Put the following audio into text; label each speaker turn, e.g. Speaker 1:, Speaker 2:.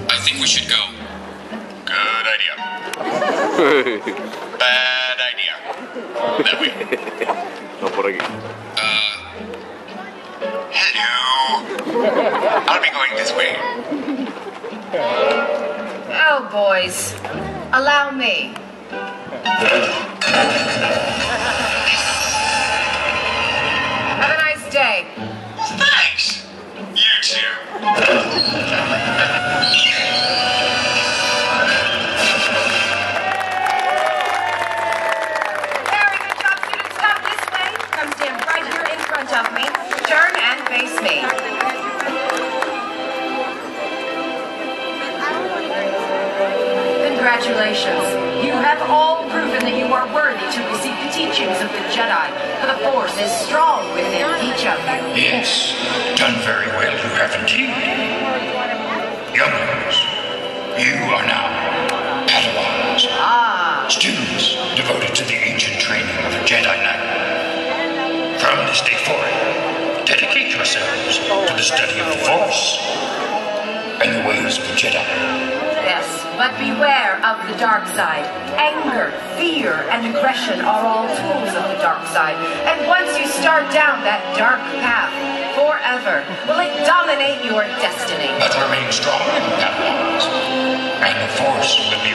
Speaker 1: I think we should go.
Speaker 2: Good idea. Bad idea. That way.
Speaker 3: No, por aquí.
Speaker 2: Hello. I'll be going this way.
Speaker 4: Oh, boys. Allow me. Have a nice day.
Speaker 2: Thanks. You too.
Speaker 4: Very good job, students. Come this way. Come stand right here in front of me. Turn and face me. Congratulations. You have all proven that you are worthy to receive the teachings of the Jedi, for the Force is strong within each of you.
Speaker 2: Yes, done very well, you have indeed. Young ones, you are now Padawans. Students devoted to the ancient training of a Jedi Knight. From this day forward, dedicate yourselves to the study of the Force and the ways of the Jedi.
Speaker 4: Yes, but beware of the dark side. Anger, fear, and aggression are all tools of the dark side. And once you start down that dark path, forever will it dominate your destiny.
Speaker 2: But remain strong, Padawans, and the Force will be